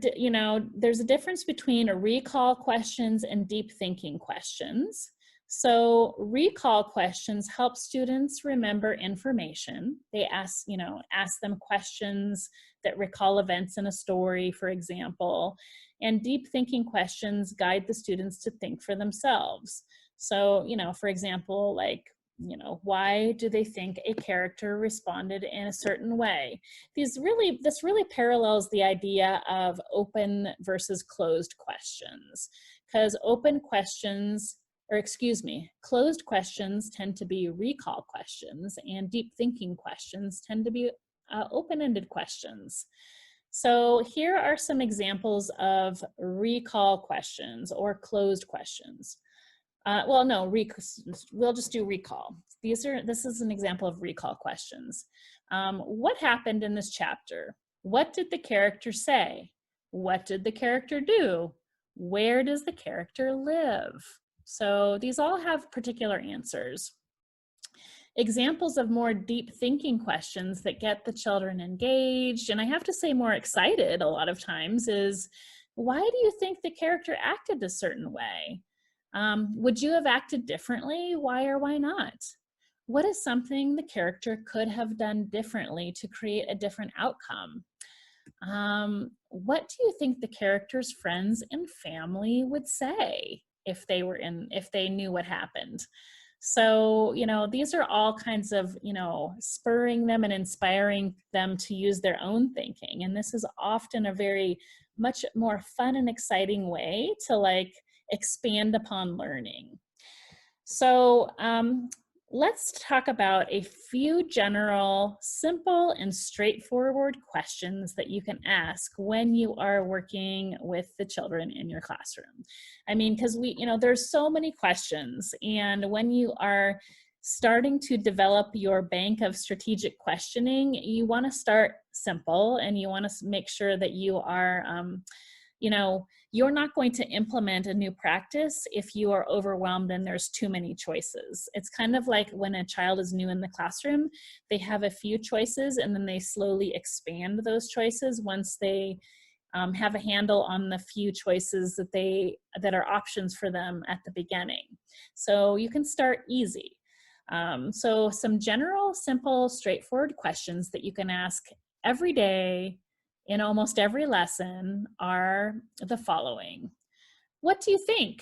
a difference between recall questions and deep thinking questions. So recall questions help students remember information. They ask them questions that recall events in a story, for example. And deep thinking questions guide the students to think for themselves. So, for example, why do they think a character responded in a certain way? This really parallels the idea of open versus closed questions, because closed questions tend to be recall questions, and deep thinking questions tend to be open-ended questions. So here are some examples of recall questions or closed questions. We'll just do recall. This is an example of recall questions. What happened in this chapter? What did the character say? What did the character do? Where does the character live? So these all have particular answers. Examples of more deep thinking questions that get the children engaged, and I have to say more excited a lot of times, is why do you think the character acted a certain way? Would you have acted differently? Why or why not? What is something the character could have done differently to create a different outcome? What do you think the character's friends and family would say if they knew what happened? So, these are all kinds of, spurring them and inspiring them to use their own thinking. And this is often a very much more fun and exciting way to expand upon learning. So let's talk about a few general, simple, and straightforward questions that you can ask when you are working with the children in your classroom. I mean, because there's so many questions, and when you are starting to develop your bank of strategic questioning, you want to start simple, and you want to make sure that you are you know, you're not going to implement a new practice if you are overwhelmed and there's too many choices. It's kind of like when a child is new in the classroom, they have a few choices and then they slowly expand those choices once they have a handle on the few choices that are options for them at the beginning. So you can start easy. So some general, simple, straightforward questions that you can ask every day in almost every lesson are the following. What do you think?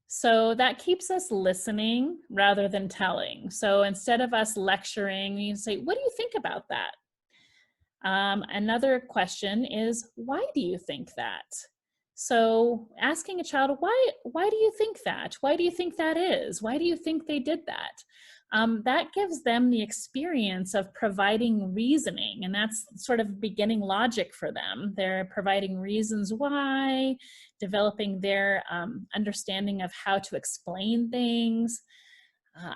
So that keeps us listening rather than telling. So instead of us lecturing, you say, what do you think about that? Another question is, why do you think that? So asking a child, why do you think that? Why do you think that is? Why do you think they did that? That gives them the experience of providing reasoning, and that's sort of beginning logic for them. They're providing reasons why, developing their understanding of how to explain things.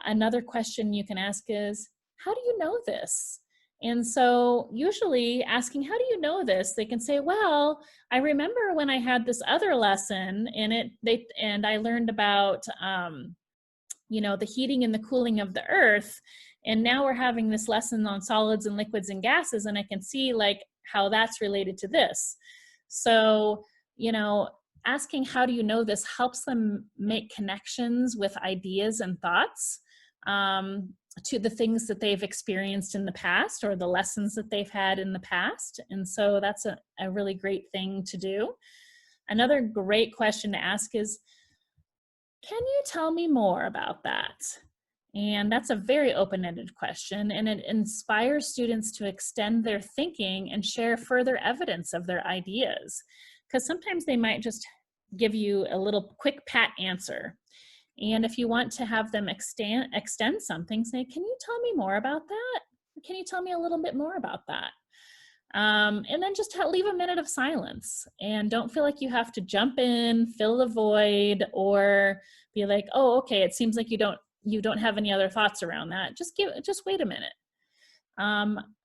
Another question you can ask is, how do you know this? And so usually asking, how do you know this? They can say, well, I remember when I had this other lesson and I learned about, you know, the heating and the cooling of the earth. And now we're having this lesson on solids and liquids and gases. And I can see like how that's related to this. So, you know, asking, how do you know this, helps them make connections with ideas and thoughts to the things that they've experienced in the past or the lessons that they've had in the past. And so that's a really great thing to do. Another great question to ask is, can you tell me more about that? And that's a very open-ended question, and it inspires students to extend their thinking and share further evidence of their ideas. Because sometimes they might just give you a little quick pat answer. And if you want to have them extend something, say, can you tell me more about that? Can you tell me a little bit more about that? And then just leave a minute of silence, and don't feel like you have to jump in, fill the void, or be like, oh, okay, it seems like you don't have any other thoughts around that. Just wait a minute.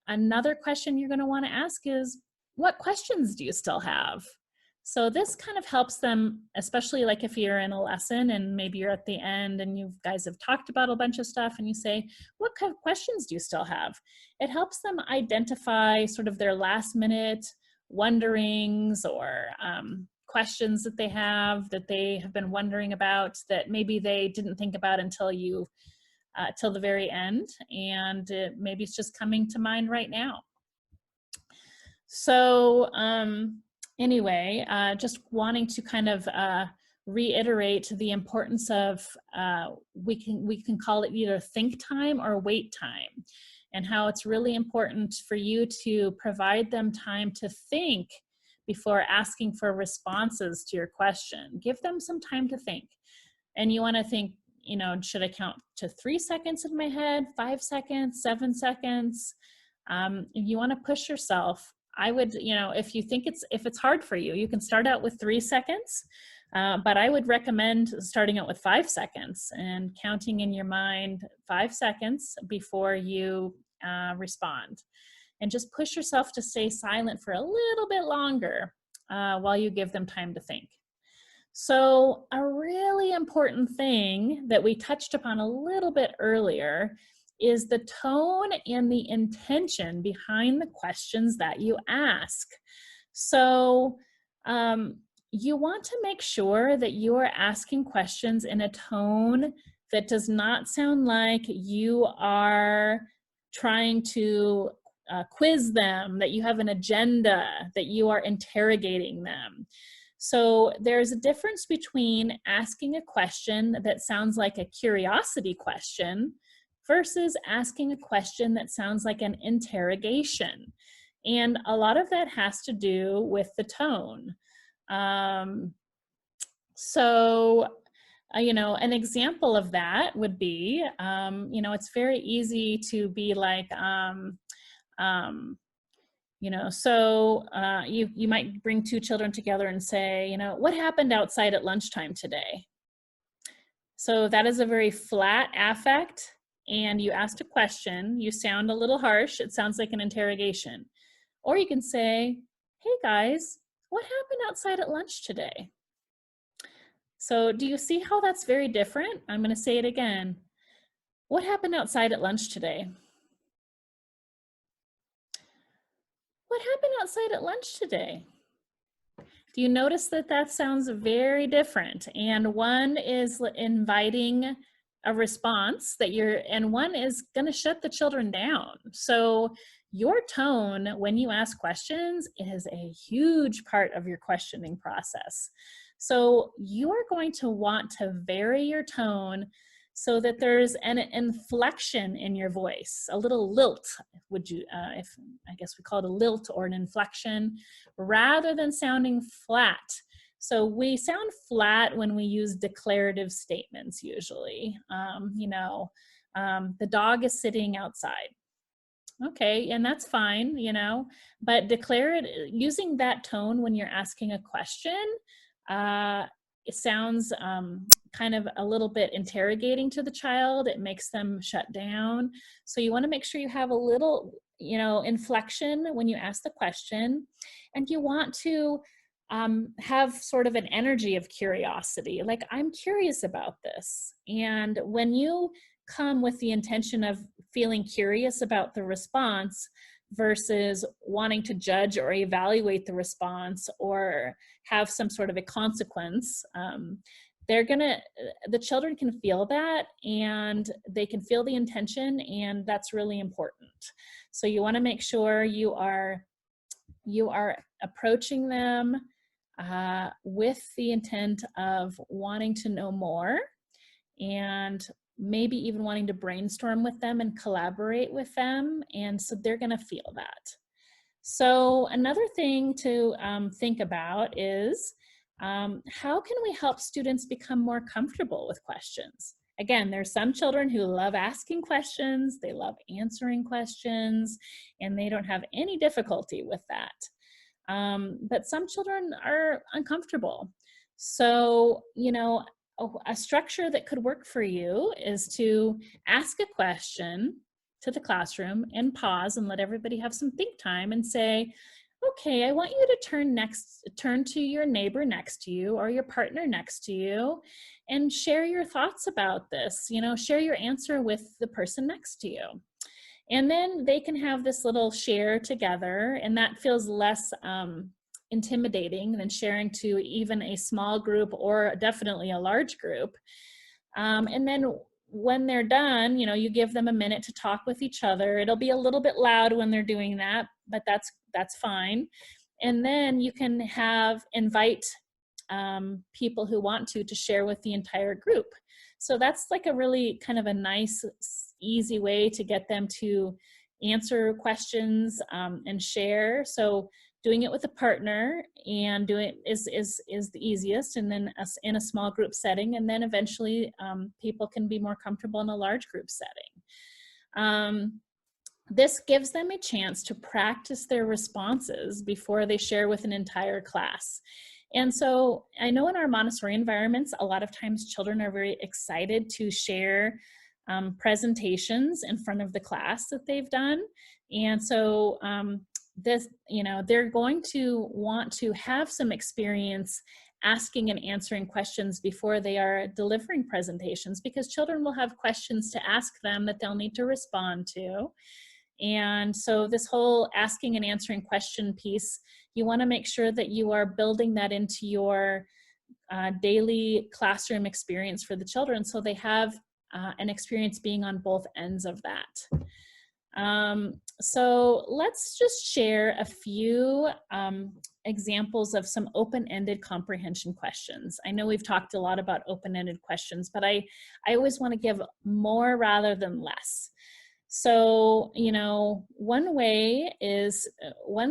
Another question you're going to want to ask is, what questions do you still have? So this kind of helps them, especially like if you're in a lesson and maybe you're at the end and you guys have talked about a bunch of stuff and you say, what kind of questions do you still have? It helps them identify sort of their last minute wonderings or questions that they have been wondering about that maybe they didn't think about until till the very end, and maybe it's just coming to mind right now. So anyway, just wanting to kind of reiterate the importance of, we can call it either think time or wait time, and how it's really important for you to provide them time to think before asking for responses to your question. Give them some time to think. And you want to think, you know, should I count to 3 seconds in my head, 5 seconds, 7 seconds? If you want to push yourself, I would, you know, if it's hard for you, you can start out with 3 seconds, but I would recommend starting out with 5 seconds and counting in your mind 5 seconds before you respond. And just push yourself to stay silent for a little bit longer while you give them time to think. So a really important thing that we touched upon a little bit earlier is the tone and the intention behind the questions that you ask. So you want to make sure that you are asking questions in a tone that does not sound like you are trying to quiz them, that you have an agenda, that you are interrogating them. So there's a difference between asking a question that sounds like a curiosity question versus asking a question that sounds like an interrogation. And a lot of that has to do with the tone. You know, an example of that would be, you know, it's very easy to be like, you know, so you might bring two children together and say, you know, what happened outside at lunchtime today? So that is a very flat affect, and you asked a question, you sound a little harsh, it sounds like an interrogation. Or you can say, hey guys, what happened outside at lunch today? So do you see how that's very different? I'm going to say it again. What happened outside at lunch today? What happened outside at lunch today? Do you notice that that sounds very different? And one is inviting a response and one is going to shut the children down. So your tone when you ask questions is a huge part of your questioning process. So you are going to want to vary your tone so that there's an inflection in your voice, a little lilt, if I guess we call it a lilt or an inflection, rather than sounding flat. So we sound flat when we use declarative statements usually. The dog is sitting outside. Okay, and that's fine, but using that tone when you're asking a question, it sounds kind of a little bit interrogating to the child. It makes them shut down. So you want to make sure you have a little, inflection when you ask the question, and you want to have sort of an energy of curiosity, like, I'm curious about this. And when you come with the intention of feeling curious about the response versus wanting to judge or evaluate the response or have some sort of a consequence, the children can feel that, and they can feel the intention, and that's really important. So you want to make sure you are approaching them with the intent of wanting to know more, and maybe even wanting to brainstorm with them and collaborate with them. And so they're going to feel that. So another thing to think about is how can we help students become more comfortable with questions? Again, there's some children who love asking questions, they love answering questions, and they don't have any difficulty with that. But some children are uncomfortable. So, a structure that could work for you is to ask a question to the classroom and pause and let everybody have some think time and say, okay, I want you to turn to your neighbor next to you or your partner next to you and share your thoughts about this, share your answer with the person next to you. And then they can have this little share together, and that feels less intimidating than sharing to even a small group or definitely a large group. And then when they're done, you give them a minute to talk with each other. It'll be a little bit loud when they're doing that, but that's fine. And then you can invite people who want to share with the entire group. So that's like a really kind of a nice, easy way to get them to answer questions and share. So doing it with a partner and doing it is the easiest, and then in a small group setting, and then eventually people can be more comfortable in a large group setting. This gives them a chance to practice their responses before they share with an entire class. And so I know in our Montessori environments, a lot of times children are very excited to share presentations in front of the class that they've done. And so they're going to want to have some experience asking and answering questions before they are delivering presentations, because children will have questions to ask them that they'll need to respond to. And so this whole asking and answering question piece, you want to make sure that you are building that into your daily classroom experience for the children, so they have an experience being on both ends of that. So let's just share a few examples of some open-ended comprehension questions. I know we've talked a lot about open-ended questions, but I always want to give more rather than less. So, one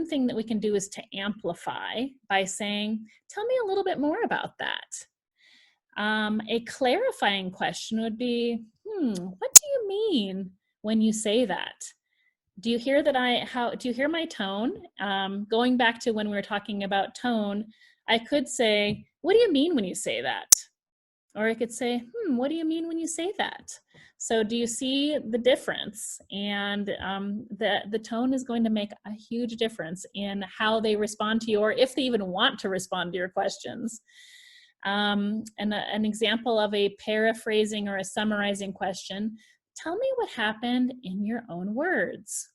thing that we can do is to amplify by saying, tell me a little bit more about that. A clarifying question would be, what do you mean when you say that? Do you hear do you hear my tone? Going back to when we were talking about tone, I could say, what do you mean when you say that? Or it could say, what do you mean when you say that? So do you see the difference? And the tone is going to make a huge difference in how they respond to you, or if they even want to respond to your questions. And an example of a paraphrasing or a summarizing question: tell me what happened in your own words.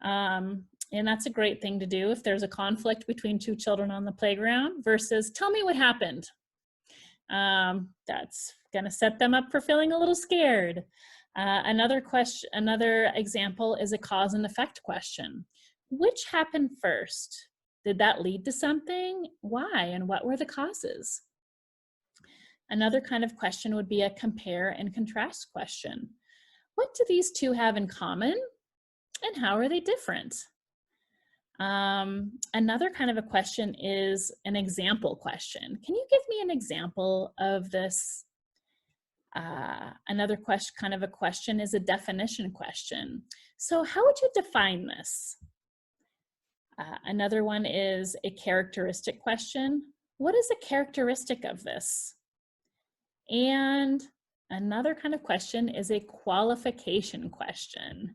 And that's a great thing to do if there's a conflict between two children on the playground versus tell me what happened. That's going to set them up for feeling a little scared. Another example is a cause and effect question. Which happened first? Did that lead to something? Why? And what were the causes? Another kind of question would be a compare and contrast question. What do these two have in common? And how are they different? Another kind of a question is an example question. Can you give me an example of this? Another kind of a question is a definition question. So how would you define this? Another one is a characteristic question. What is a characteristic of this? And another kind of question is a qualification question.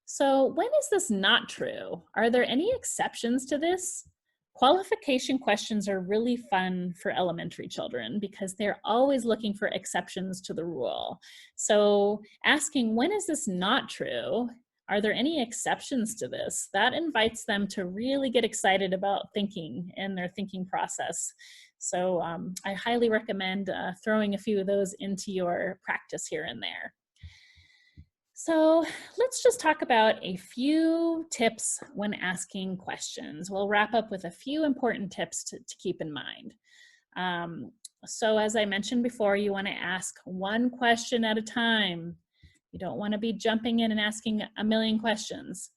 So when is this not true? Are there any exceptions to this? Qualification questions are really fun for elementary children because they're always looking for exceptions to the rule. So asking, when is this not true? Are there any exceptions to this? That invites them to really get excited about thinking and their thinking process. So I highly recommend throwing a few of those into your practice here and there. So let's just talk about a few tips when asking questions. We'll wrap up with a few important tips to keep in mind. So as I mentioned before, you want to ask one question at a time. You don't want to be jumping in and asking a million questions.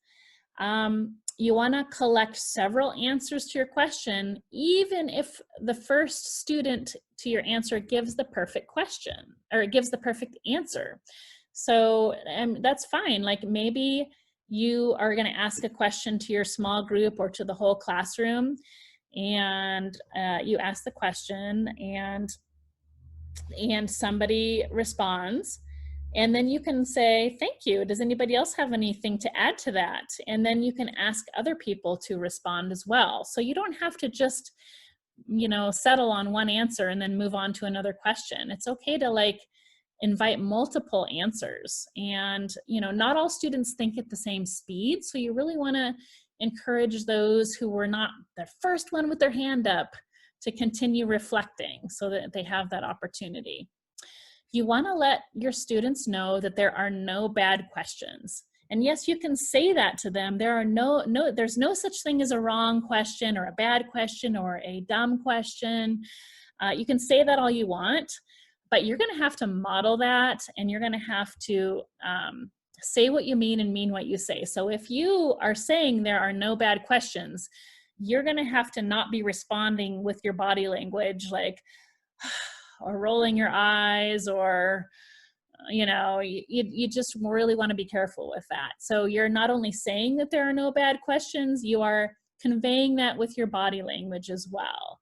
You want to collect several answers to your question, even if the first student to your answer gives the perfect question or gives the perfect answer. So that's fine. Like maybe you are going to ask a question to your small group or to the whole classroom, and you ask the question and somebody responds, and then you can say, thank you. Does anybody else have anything to add to that? And then you can ask other people to respond as well. So you don't have to just, settle on one answer and then move on to another question. It's okay to invite multiple answers. And, not all students think at the same speed. So you really want to encourage those who were not the first one with their hand up to continue reflecting so that they have that opportunity. You want to let your students know that there are no bad questions. And yes, you can say that to them. There's no such thing as a wrong question or a bad question or a dumb question. You can say that all you want. But you're going to have to model that, and you're going to have to say what you mean and mean what you say. So if you are saying there are no bad questions, you're going to have to not be responding with your body language, or rolling your eyes, or, you just really want to be careful with that. So you're not only saying that there are no bad questions, you are conveying that with your body language as well.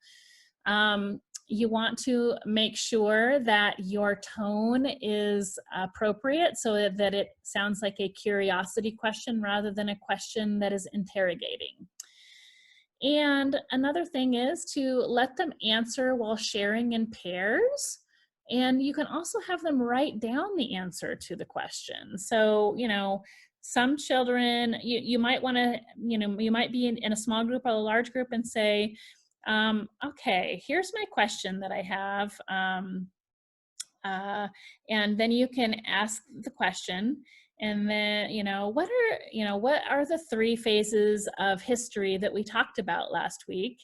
You want to make sure that your tone is appropriate so that it sounds like a curiosity question rather than a question that is interrogating. And another thing is to let them answer while sharing in pairs. And you can also have them write down the answer to the question. So, some children, you might want to, you might be in a small group or a large group and say, okay, here's my question that I have. And then you can ask the question, and then, what are the three phases of history that we talked about last week?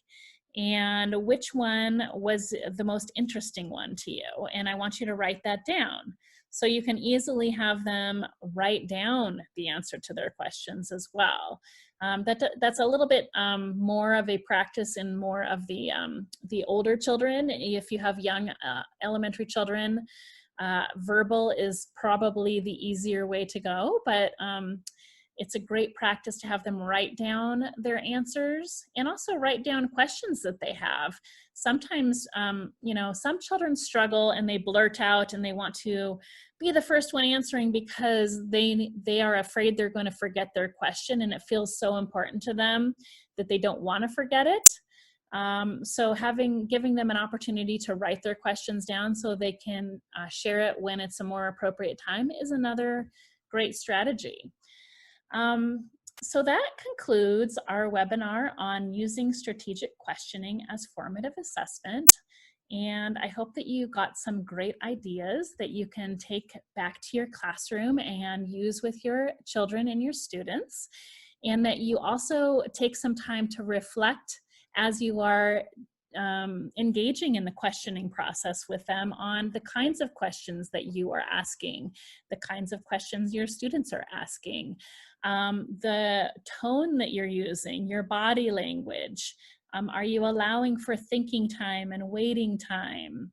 And which one was the most interesting one to you? And I want you to write that down. So you can easily have them write down the answer to their questions as well. That's a little bit more of a practice in more of the older children. If you have young elementary children, verbal is probably the easier way to go. But It's a great practice to have them write down their answers and also write down questions that they have. Sometimes, you know, some children struggle and they blurt out and they want to be the first one answering because they are afraid they're going to forget their question, and it feels so important to them that they don't want to forget it. So giving them an opportunity to write their questions down so they can share it when it's a more appropriate time is another great strategy. So that concludes our webinar on using strategic questioning as formative assessment. And I hope that you got some great ideas that you can take back to your classroom and use with your children and your students, and that you also take some time to reflect as you are engaging in the questioning process with them on the kinds of questions that you are asking, the kinds of questions your students are asking, the tone that you're using, your body language. Are you allowing for thinking time and waiting time?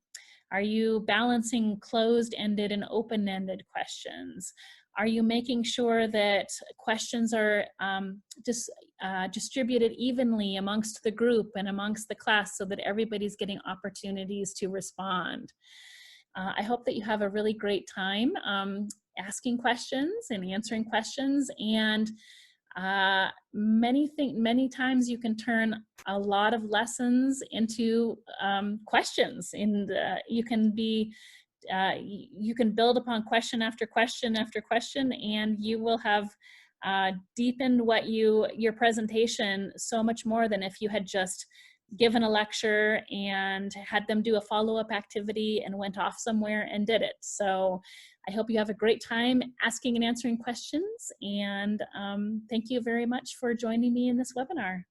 Are you balancing closed-ended and open-ended questions? Are you making sure that questions are distributed evenly amongst the group and amongst the class so that everybody's getting opportunities to respond? I hope that you have a really great time asking questions and answering questions, and many times you can turn a lot of lessons into questions, and you can build upon question after question after question, and you will have deepened your presentation so much more than if you had just given a lecture and had them do a follow-up activity and went off somewhere and did it. So I hope you have a great time asking and answering questions, and thank you very much for joining me in this webinar.